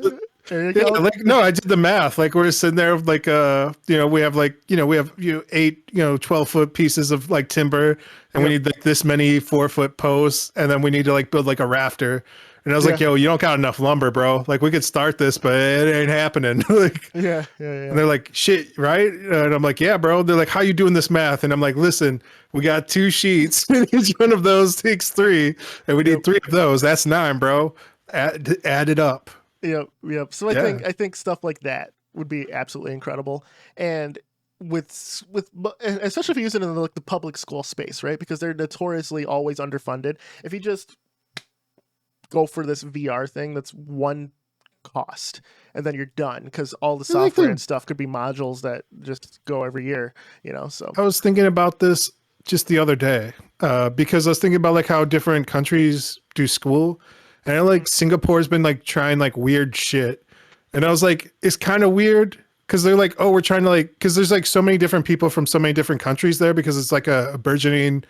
Yeah, like no, I did the math. Like we're sitting there, like you know, we have 8, 12-foot pieces of like timber, and we need like this many 4-foot posts, and then we need to like build like a rafter. And I was like, yo, you don't got enough lumber, bro. Like we could start this, but it ain't happening. Like, yeah. And they're like, shit, right? And I'm like, yeah, bro. They're like, how you doing this math? And I'm like, listen, we got 2 sheets, and each one of those takes 3, and we need 3 of those. That's 9, bro. Add it up. Yep. So I think stuff like that would be absolutely incredible, and with especially if you use it in like the public school space, right? Because they're notoriously always underfunded. If you just go for this VR thing, that's one cost, and then you're done because all the software and stuff could be modules that just go every year, you know. So I was thinking about this just the other day because I was thinking about like how different countries do school. And I like Singapore's been like trying like weird shit. And I was like, it's kind of weird because they're like, oh, we're trying to like, because there's like so many different people from so many different countries there because it's like a burgeoning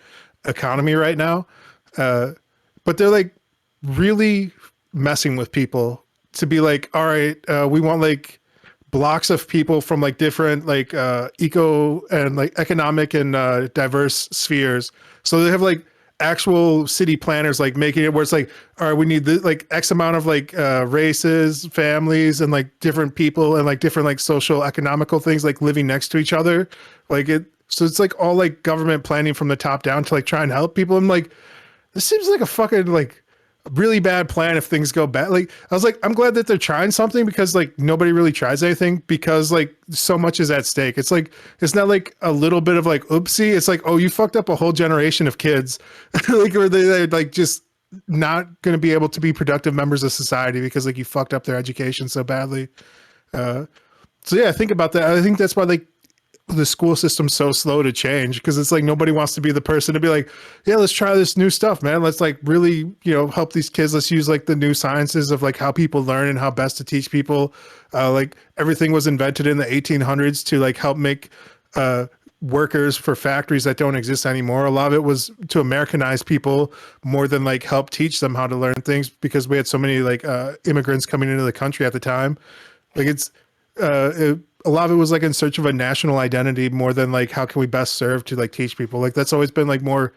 economy right now. But they're like really messing with people to be like, all right, we want like blocks of people from like different like eco and like economic and diverse spheres. So they have like actual city planners like making it where it's like, all right, we need like X amount of like races, families, and like different people and like different like social economical things like living next to each other. Like it, so it's like all like government planning from the top down to like try and help people. I'm like, this seems like a fucking like really bad plan if things go bad. Like I was like, I'm glad that they're trying something because like nobody really tries anything because like so much is at stake. It's like, it's not like a little bit of like oopsie. It's like, oh, you fucked up a whole generation of kids. Like, or they're like just not going to be able to be productive members of society because like you fucked up their education so badly. So yeah, think about that. I think that's why like the school system's so slow to change because it's like nobody wants to be the person to be like, yeah, let's try this new stuff, man. Let's like really, you know, help these kids. Let's use like the new sciences of like how people learn and how best to teach people. Like everything was invented in the 1800s to like help make workers for factories that don't exist anymore. A lot of it was to Americanize people more than like help teach them how to learn things because we had so many like immigrants coming into the country at the time. Like it's a lot of it was like in search of a national identity more than like how can we best serve to like teach people. Like that's always been like more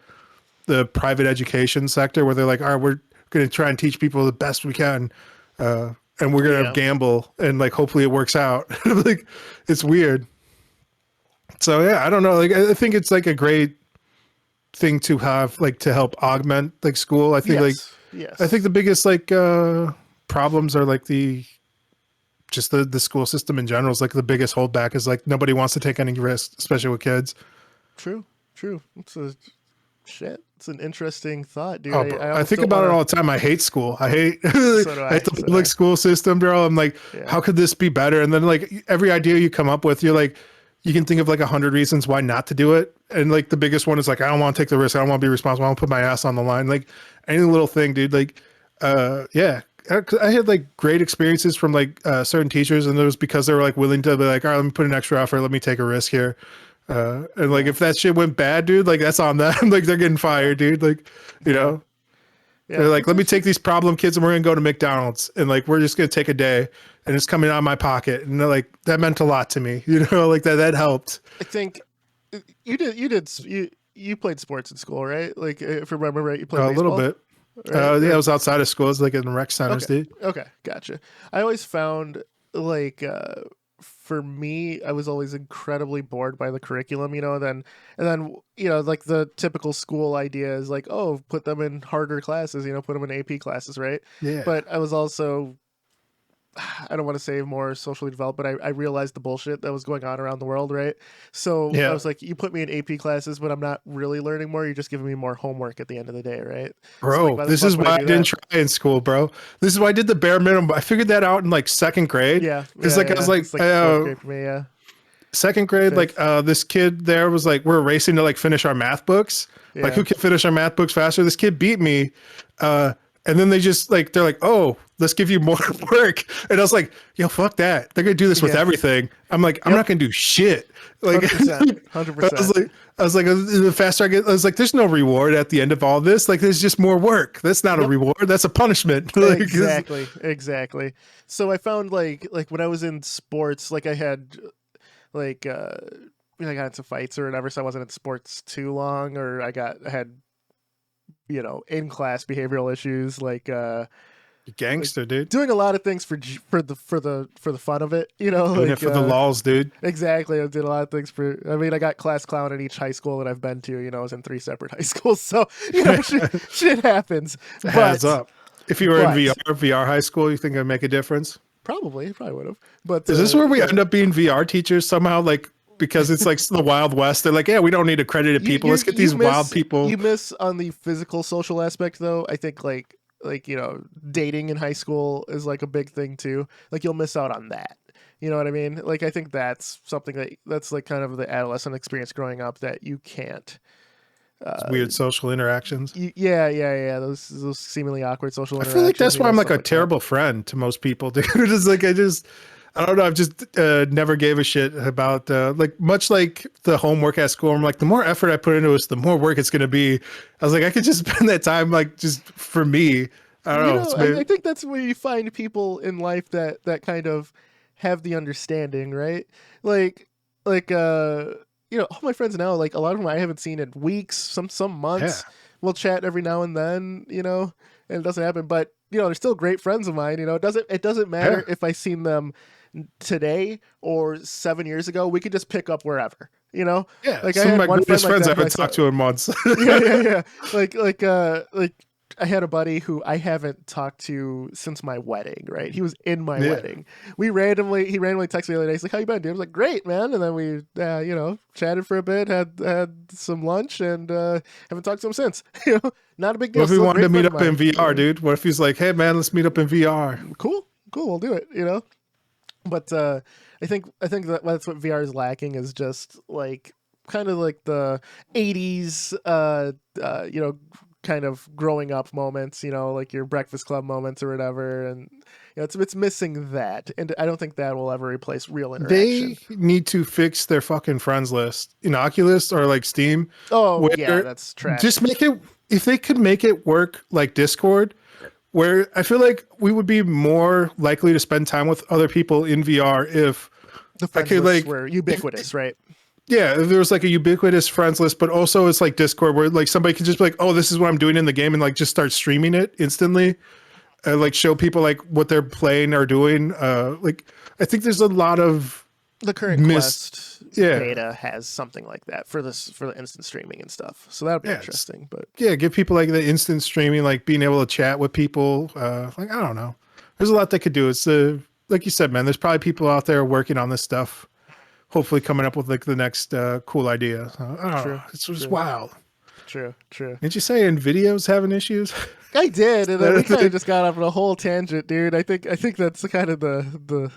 the private education sector where they're like, all right, we're going to try and teach people the best we can. And we're going to gamble and like, hopefully it works out. Like it's weird. So yeah, I don't know. Like, I think it's like a great thing to have, like to help augment like school. I think I think the biggest like, problems are like the school system in general is like the biggest holdback is like nobody wants to take any risks, especially with kids. True. It's an interesting thought, dude. Oh, I think about it all the time. I hate school. I hate, I hate the public school system, bro. I'm like, how could this be better? And then like every idea you come up with, you're like, you can think of like 100 reasons why not to do it. And like the biggest one is like, I don't want to take the risk. I don't want to be responsible. I want to put my ass on the line. Like any little thing, dude. Like, yeah. I had like great experiences from like certain teachers, and it was because they were like willing to be like, all right, let me put an extra effort, let me take a risk here. And like if that shit went bad, dude, like that's on them. Like they're getting fired, dude. Like, you know, they're like, let me take these problem kids and we're gonna go to McDonald's and like we're just gonna take a day and it's coming out of my pocket. And they're like, that meant a lot to me, you know, like that helped. I think you played sports in school, right? Like if I remember right, you played a little bit. Right? Yeah, I was outside of school. I was like in the rec centers, dude. Okay, gotcha. I always found like for me, I was always incredibly bored by the curriculum, you know. And then you know, like the typical school idea is like, oh, put them in harder classes, you know, put them in AP classes, right? Yeah. But I was also, I don't want to say more socially developed, but I realized the bullshit that was going on around the world, right? So I was like, you put me in AP classes, but I'm not really learning more. You're just giving me more homework at the end of the day, right? Bro, so like, this is why I didn't try in school, bro. This is why I did the bare minimum. I figured that out in like second grade. Yeah. Because I was like fourth grade for me, second grade, fifth. Like this kid there was like, we're racing to like finish our math books. Yeah. Like who can finish our math books faster? This kid beat me. And then they just like, they're like, oh, let's give you more work. And I was like, yo, fuck that. They're going to do this with everything. I'm like, I'm not going to do shit. Like 100%. I was like, the faster I get, I was like, there's no reward at the end of all this. Like, there's just more work. That's not a reward. That's a punishment. Like, exactly. So I found like when I was in sports, like I had like, I got into fights or whatever. So I wasn't in sports too long, or I had, you know, in class behavioral issues, like gangster, like dude, doing a lot of things for the fun of it, you know, doing like, it for the lols, dude. Exactly. I did a lot of things for, I mean, I got class clown at each high school that I've been to, you know. I was in 3 separate high schools, so you know, shit happens. Heads up. If you were in VR high school, you think it'd make a difference? Probably would have. But is this where we end up being VR teachers somehow? Like, because it's like the Wild West. They're like, yeah, we don't need accredited people. Let's get these wild people. You miss on the physical social aspect, though. I think like you know, dating in high school is like a big thing too. Like you'll miss out on that. You know what I mean? Like I think that's something that's like kind of the adolescent experience growing up that you can't. Weird social interactions. Yeah. Those seemingly awkward social interactions. I feel like that's why I'm like a terrible friend to most people, dude. It's like I don't know. I've just never gave a shit about like much like the homework at school. I'm like, the more effort I put into it, the more work it's going to be. I was like, I could just spend that time like just for me. I don't know. I think that's where you find people in life that kind of have the understanding, right? Like you know, all my friends now, like a lot of them I haven't seen in weeks, some months. Yeah. We'll chat every now and then, you know, and it doesn't happen. But you know, they're still great friends of mine. You know, it doesn't matter if I seen them today or 7 years ago. We could just pick up wherever, you know. Yeah, like some of my greatest friends I haven't talked to in months. yeah. Like I had a buddy who I haven't talked to since my wedding. Right, he was in my wedding. He randomly texted me the other day. He's like, "How you been, dude?" I was like, "Great, man." And then we you know, chatted for a bit, had some lunch, and haven't talked to him since. You know, not a big deal. What if we wanted to meet up in VR, dude? What if he's like, "Hey, man, let's meet up in VR"? Cool, we'll do it. You know. But I think that's what VR is lacking, is just like kind of like the 80s, you know, kind of growing up moments, you know, like your Breakfast Club moments or whatever. And you know, it's missing that. And I don't think that will ever replace real interaction. They need to fix their fucking friends list in Oculus or like Steam. Oh, yeah, that's trash. Just make it, if they could make it work like Discord, where I feel like we would be more likely to spend time with other people in VR if The friends lists were ubiquitous, right? Yeah, there was like a ubiquitous friends list, but also it's like Discord where like somebody can just be like, oh, this is what I'm doing in the game, and like just start streaming it instantly. Like show people like what they're playing or doing. Like I think there's a lot of the current Quest beta has something like that for the instant streaming and stuff. So that'll be interesting. But give people like the instant streaming, like being able to chat with people. Like I don't know, there's a lot they could do. It's like you said, man. There's probably people out there working on this stuff. Hopefully, coming up with like the next cool idea. I don't know. It's just wild. True. Didn't you say NVIDIA's having issues? I did, and then we kind of just got off on a whole tangent, dude. I think that's kind of the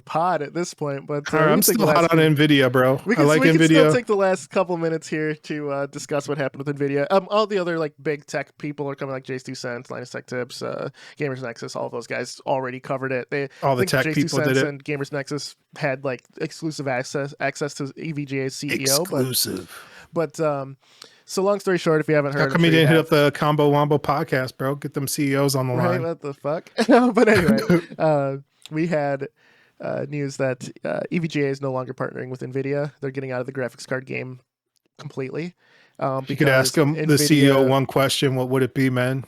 pod at this point. But I'm still hot on NVIDIA, bro. I like NVIDIA. We can still take the last couple minutes here to discuss what happened with NVIDIA. All the other like big tech people are coming, like Jace 2 Cents, Linus Tech Tips, Gamers Nexus. All of those guys already covered it. All the tech people did it. And Gamers Nexus had like exclusive access to EVGA's CEO. Exclusive. But so long story short, if you haven't heard, how come you didn't hit up the Combo Wombo podcast, bro? Get them CEOs on the line. What the fuck? But anyway, we had news that EVGA is no longer partnering with NVIDIA. They're getting out of the graphics card game completely. You could ask them, the CEO, one question. What would it be, man?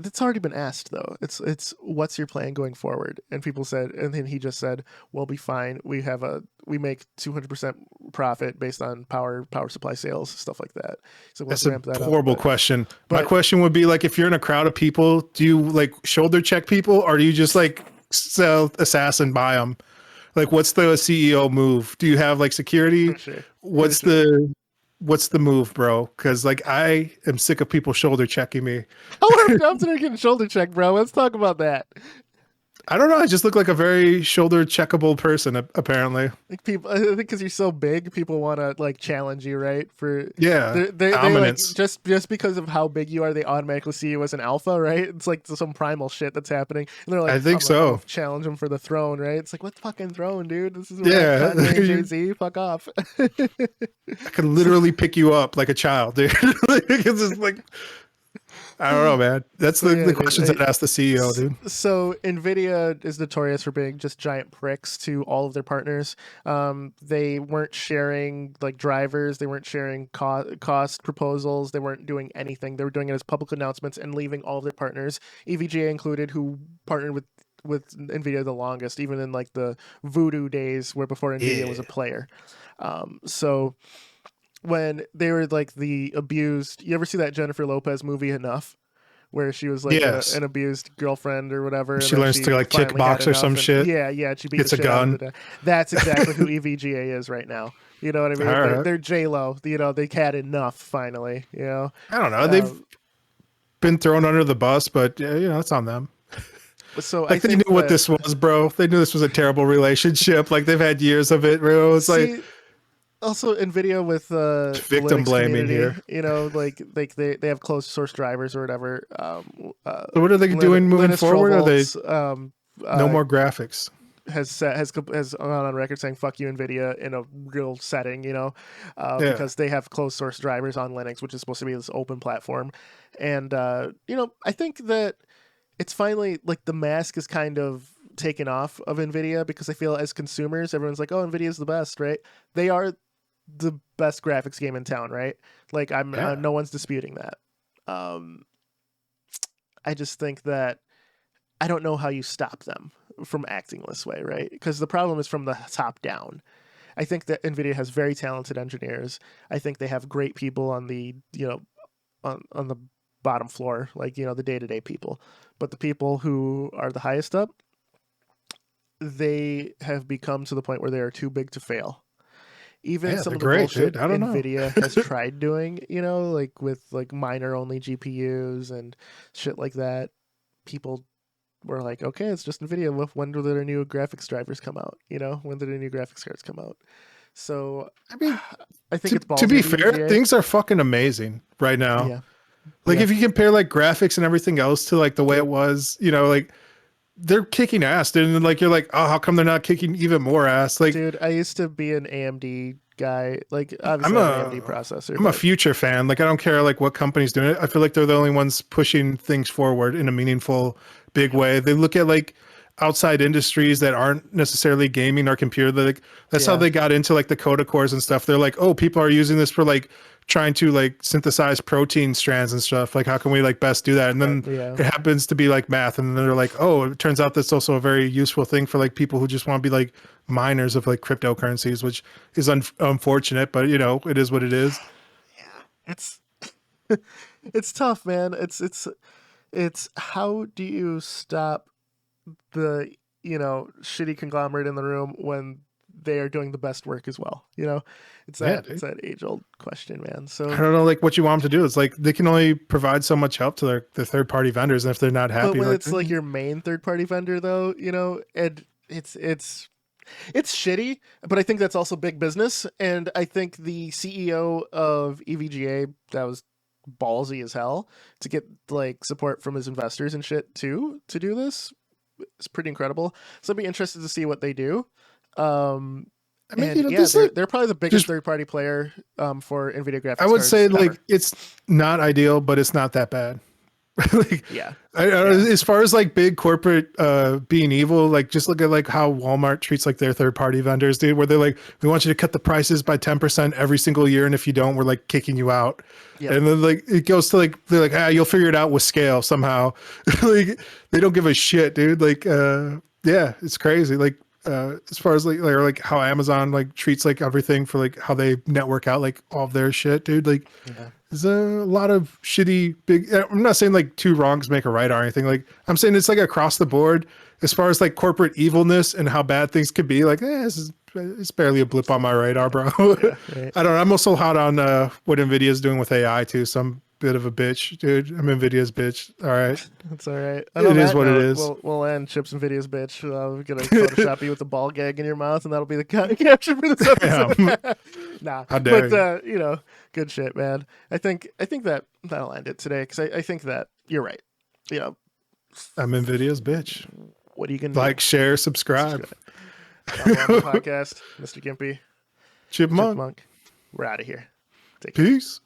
It's already been asked though. It's what's your plan going forward? And people said, and then he just said, "We'll be fine. We make 200% profit based on power supply sales, stuff like that." So that's a horrible question. My question would be like, if you're in a crowd of people, do you like shoulder check people, or do you just like sell assassin buy them? Like, what's the CEO move? Do you have like security? Sure. What's the move, bro? Because like I am sick of people shoulder checking me. I'm getting shoulder checked, bro. Let's talk about that. I don't know. I just look like a very shoulder checkable person, apparently. Like people, I think because you're so big, people want to like challenge you, right? They like, just because of how big you are, they automatically see you as an alpha, right? It's like some primal shit that's happening, and they're like, I think so. Challenge them for the throne, right? It's like, what fucking throne, dude? This is Jay-Z. Fuck off. I could literally pick you up like a child, dude. It's just like. I don't know, man. That's the questions I'd ask the CEO, dude. So NVIDIA is notorious for being just giant pricks to all of their partners. They weren't sharing like drivers. They weren't sharing cost proposals. They weren't doing anything. They were doing it as public announcements and leaving all of their partners, EVGA included, who partnered with NVIDIA the longest, even in like the voodoo days where before NVIDIA was a player. So when they were like the abused, you ever see that Jennifer Lopez movie Enough, where she was like an abused girlfriend or whatever? She learns to like kickbox or some shit. Yeah, she beats a gun. That's exactly who EVGA is right now. You know what I mean? They're J-Lo. You know, they had enough finally. You know, I don't know. They've been thrown under the bus, but you know, it's on them. So like they knew what this was, bro. They knew this was a terrible relationship. Like they've had years of it, bro. It's like. Also, NVIDIA with victim blaming here. You know, like they have closed source drivers or whatever. So what are they doing moving forward? Are they no more graphics? Has gone on record saying "fuck you, NVIDIA" in a real setting. You know, because they have closed source drivers on Linux, which is supposed to be this open platform. And you know, I think that it's finally like the mask is kind of taken off of NVIDIA, because I feel as consumers, everyone's like, "Oh, NVIDIA is the best," right? They are the best graphics game in town, right? Like no one's disputing that. I just think that I don't know how you stop them from acting this way, right? Because the problem is from the top down. I think that NVIDIA has very talented engineers. I think they have great people on the, you know, on the bottom floor, like, you know, the day-to-day people. But the people who are the highest up, they have become to the point where they are too big to fail. Even some of the bullshit NVIDIA has tried doing, you know, like with like miner only GPUs and shit like that, people were like, okay, it's just NVIDIA. When do their new graphics drivers come out? You know, when do their new graphics cards come out? So I mean, I think it's to be fair, things are fucking amazing right now. Yeah. Like if you compare like graphics and everything else to like the way it was, you know, like they're kicking ass, dude. And like you're like, oh, how come they're not kicking even more ass? Like, dude, I used to be an AMD guy. Like, obviously, I'm an AMD processor. I'm a future fan. Like, I don't care like what company's doing it. I feel like they're the only ones pushing things forward in a meaningful, big way. They look at like outside industries that aren't necessarily gaming or computer. Like that's how they got into like the Coda cores and stuff. They're like, oh, people are using this for like trying to like synthesize protein strands and stuff. Like, how can we like best do that? And then it happens to be like math. And then they're like, oh, it turns out that's also a very useful thing for like people who just want to be like miners of like cryptocurrencies, which is unfortunate, but you know, it is what it is. Yeah, it's tough, man. It's how do you stop the, you know, shitty conglomerate in the room when they are doing the best work as well? You know, it's that age old question, man. So I don't know, like what you want them to do. It's like they can only provide so much help to their third party vendors, and if they're not happy, but when it's like your main third party vendor, though, you know, and it's shitty. But I think that's also big business, and I think the CEO of EVGA, that was ballsy as hell to get like support from his investors and shit too to do this. It's pretty incredible. So I'd be interested to see what they do. I mean, you know, they're probably the biggest third party player for NVIDIA graphics. I would say ever. Like it's not ideal, but it's not that bad. Like, as far as like big corporate being evil, like just look at like how Walmart treats like their third party vendors, dude, where they're like, we want you to cut the prices by 10% every single year, and if you don't, we're like kicking you out. And then like it goes to like, they're like, you'll figure it out with scale somehow. Like they don't give a shit, dude. Like it's crazy. Like as far as like how Amazon like treats like everything for like how they network out like all of their shit, dude. Like there's a lot of shitty big. I'm not saying like two wrongs make a right or anything. Like I'm saying it's like across the board as far as like corporate evilness and how bad things could be. Like it's barely a blip on my radar, bro. I don't know. I'm also hot on what NVIDIA is doing with AI too. So I'm a bit of a bitch, dude. I'm NVIDIA's bitch. All right. That's all right. It is what it is. We'll end Chips NVIDIA's bitch. We're going to Photoshop you with the ball gag in your mouth, and that'll be the caption for this episode. Nah. How dare but, you know, good shit, man. I think that'll end it today, because I think that you're right. You know, I'm NVIDIA's bitch. What are you going to like, share, subscribe. On the podcast, Mr. Gimpy. Chipmunk. We're out of here. Peace.